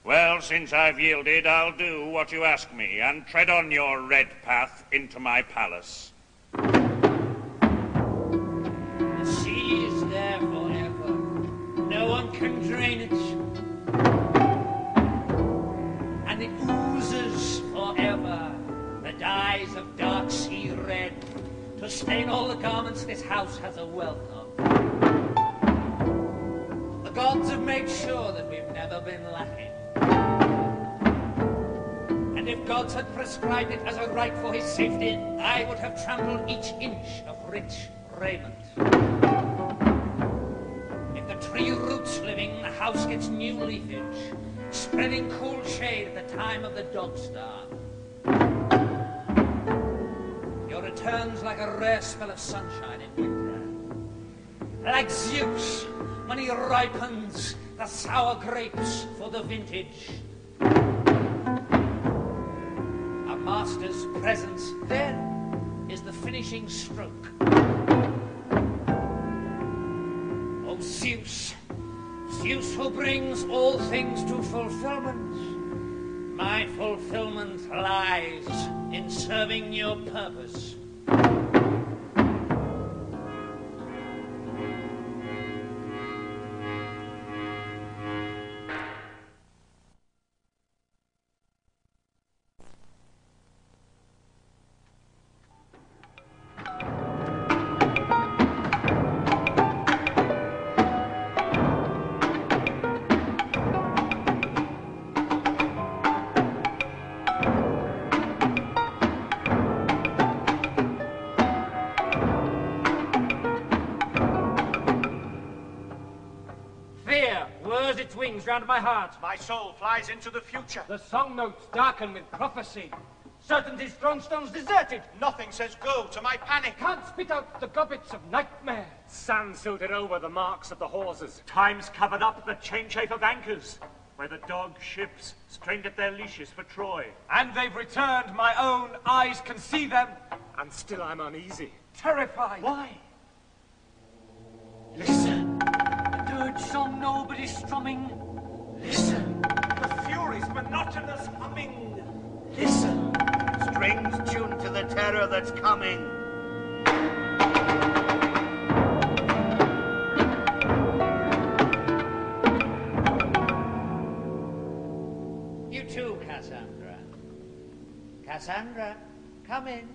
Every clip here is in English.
Well, since I've yielded, I'll do what you ask me, and tread on your red path into my palace. The sea is there forever. No one can drain it. And it oozes forever the dyes of dark sea red to stain all the garments this house has a wealth of. The gods have made sure that we've never been lacking. And if gods had prescribed it as a right for his safety, I would have trampled each inch of rich raiment. If the tree roots living, the house gets new leafage, spreading cool shade at the time of the dog star. Your return's like a rare spell of sunshine in winter. Like Zeus, when he ripens the sour grapes for the vintage. Our master's presence then is the finishing stroke. Oh, Zeus, Zeus who brings all things to fulfillment. My fulfillment lies in serving your purpose. Round my heart. My soul flies into the future. The song notes darken with prophecy. Certainty's throne stone's deserted. Nothing says go to my panic. Can't spit out the gobbets of nightmare. Sand silted over the marks of the hawsers. Time's covered up the chain chafe of anchors, where the dog ships strained at their leashes for Troy. And they've returned, my own eyes can see them. And still I'm uneasy. Terrified. Why? Listen. The dirge song nobody's strumming. Listen. The fury's monotonous humming. Listen. Strings tuned to the terror that's coming. You too, Cassandra. Cassandra, come in.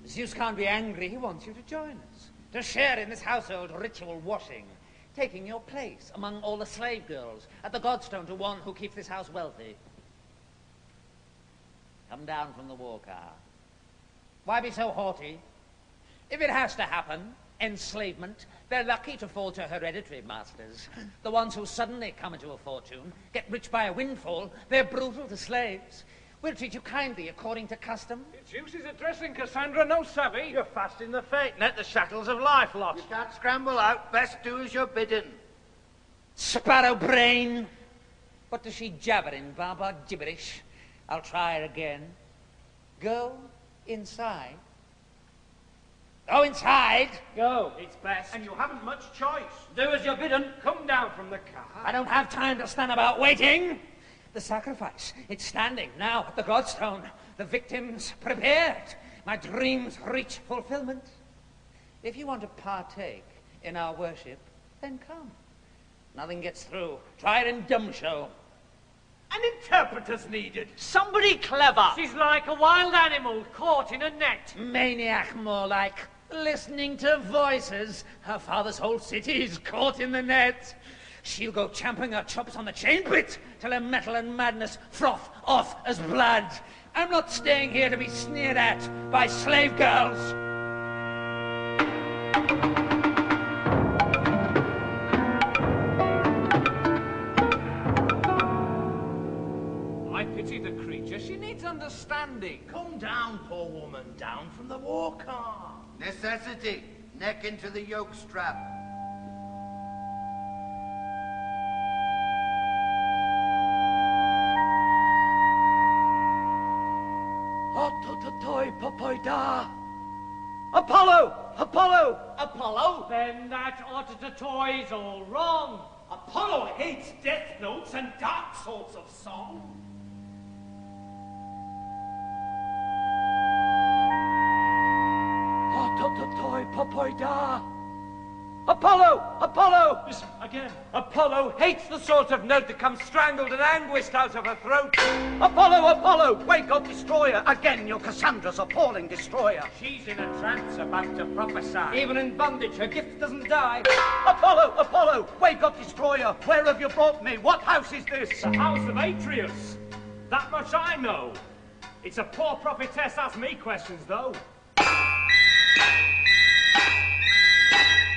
Zeus can't be angry. He wants you to join us, to share in this household ritual washing, taking your place among all the slave girls at the Godstone to one who keeps this house wealthy. Come down from the war car. Why be so haughty? If it has to happen, enslavement, they're lucky to fall to hereditary masters. The ones who suddenly come into a fortune, get rich by a windfall, they're brutal to slaves. We'll treat you kindly according to custom. Zeus is addressing Cassandra, no savvy. You're fast in the fate net, the shackles of life lost. You can't scramble out. Best do as you're bidden. Sparrow brain! What does she jabber in, barbar gibberish? I'll try her again. Go inside. Go inside! Go, it's best. And you haven't much choice. Do as you're bidden. Come down from the car. I don't have time to stand about waiting. The sacrifice, it's standing now at the Godstone. The victims prepared. My dreams reach fulfillment. If you want to partake in our worship, then come. Nothing gets through. Try it in dumb show. An interpreter's needed. Somebody clever. She's like a wild animal caught in a net. Maniac, more like. Listening to voices. Her father's whole city is caught in the net. She'll go champing her chops on the chain bit till her metal and madness froth off as blood. I'm not staying here to be sneered at by slave girls. I pity the creature. She needs understanding. Come down, poor woman, down from the war car. Necessity. Neck into the yoke strap. Apollo! Apollo! Apollo? Then that autototoy's all wrong. Apollo hates death notes and dark sorts of song. Apollo! Apollo! Listen, again. Apollo hates the sort of note that comes strangled and anguished out of her throat. Apollo! Apollo! Wake up, destroyer! Again, you're Cassandra's appalling destroyer. She's in a trance about to prophesy. Even in bondage, her gift doesn't die. Apollo! Apollo! Wake up, destroyer! Where have you brought me? What house is this? The house of Atreus. That much I know. It's a poor prophetess asks me questions, though.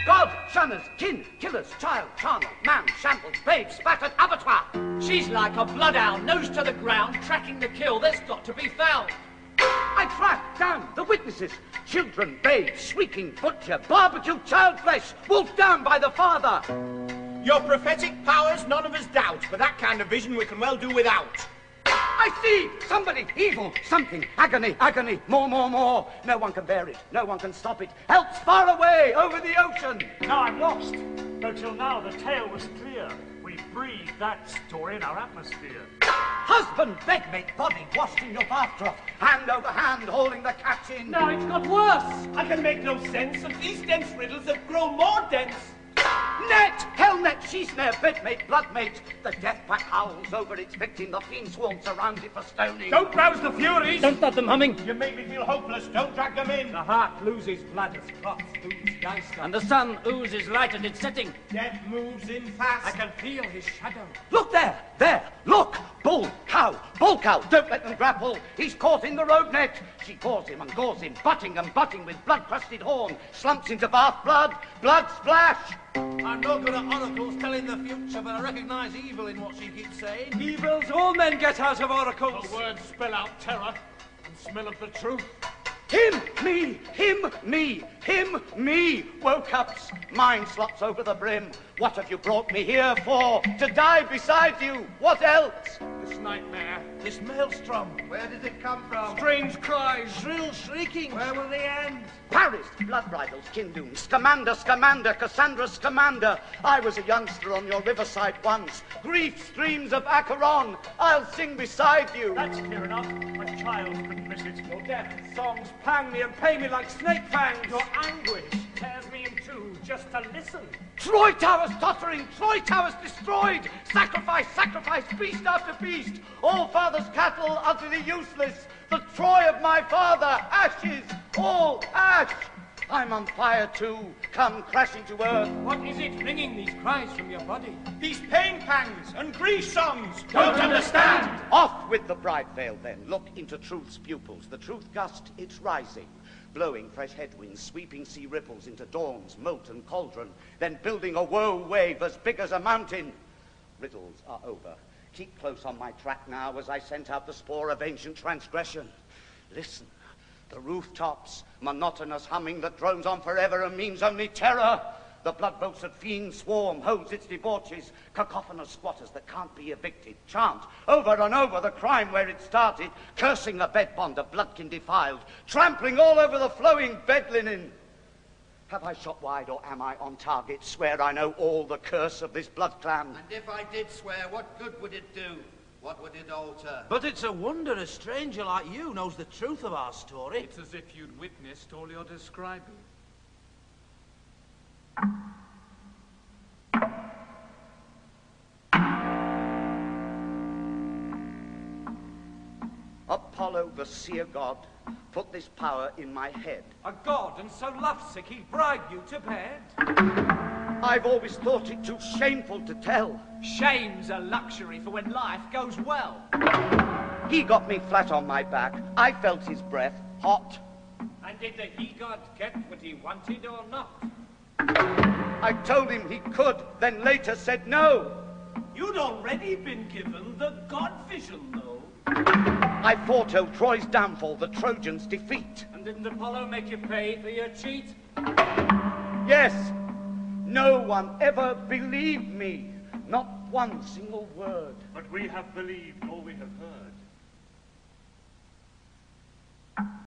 God, shunners, kin, killers, child, charmer, man, shambles, babe, spattered, abattoir. She's like a bloodhound, nose to the ground, tracking the kill that's got to be found. I track down the witnesses, children, babes, shrieking butcher, barbecued child flesh, wolfed down by the father. Your prophetic powers none of us doubt, but that kind of vision we can well do without. I see somebody, evil, something, agony, agony, more, more, more. No one can bear it, no one can stop it. Help's far away, over the ocean. Now I'm lost. Though till now the tale was clear. We breathed that story in our atmosphere. Husband, bedmate, body washed in your bath trough, hand over hand, holding the catch in. Now it's got worse. I can make no sense of these dense riddles that grow more dense. Net, hell net, she-snare, bedmate, bloodmate. The death pack howls over its victim. The fiend swarm surrounds it for stoning. Don't rouse the Furies. Don't stop them humming. You make me feel hopeless. Don't drag them in. The heart loses blood as clots ooze geister. And the sun oozes light at its setting. Death moves in fast. I can feel his shadow. Look there, there, look! Bull, cow, don't let them grapple. He's caught in the road net. She gores him and gores him, butting and butting with blood-crusted horn. Slumps into bath blood splash. I'm not good at oracles telling the future, but I recognise evil in what she keeps saying. Evils all men get out of oracles. The words spell out terror and smell of the truth. Him, me, him, me, him, me. Woke ups, mind slops over the brim. What have you brought me here for? To die beside you. What else? This nightmare, this maelstrom. Where did it come from? Strange cries. Shrill shrieking. Where will they end? Paris, blood bridles, Kindoon, Scamander, Cassandra, Scamander. I was a youngster on your riverside once. Grief streams of Acheron, I'll sing beside you. That's clear enough. A child couldn't miss it. Your death songs pang me and pay me like snake fangs. Your anguish tears me in two just to listen. Troy towers tottering, Troy towers destroyed. Sacrifice, sacrifice, beast after beast. All father's cattle utterly useless. The Troy of my father, ashes, all ash. I'm on fire too, come crashing to earth. What is it ringing these cries from your body? These pain pangs and grief songs. Don't understand! Off with the bride veil then, look into truth's pupils. The truth gust, it's rising. Blowing fresh headwinds, sweeping sea ripples into dawn's molten cauldron, then building a woe wave as big as a mountain. Riddles are over. Keep close on my track now as I sent out the spore of ancient transgression. Listen, the rooftops, monotonous humming that drones on forever and means only terror. The blood-boats that fiends swarm, holds its debauches, cacophonous squatters that can't be evicted, chant over and over the crime where it started, cursing a bed bond of bloodkin defiled, trampling all over the flowing bed linen. Have I shot wide or am I on target? Swear I know all the curse of this blood clan. And if I did swear, what good would it do? What would it alter? But it's a wonder a stranger like you knows the truth of our story. It's as if you'd witnessed all you're describing. Apollo, the seer god, put this power in my head. A god, and so lovesick he bribed you to bed? I've always thought it too shameful to tell. Shame's a luxury for when life goes well. He got me flat on my back. I felt his breath, hot. And did the he-god get what he wanted or not? I told him he could, then later said no. You'd already been given the god vision, though. I foretold Troy's downfall, the Trojans' defeat. And didn't Apollo make you pay for your cheat? Yes, no one ever believed me. Not one single word. But we have believed all we have heard.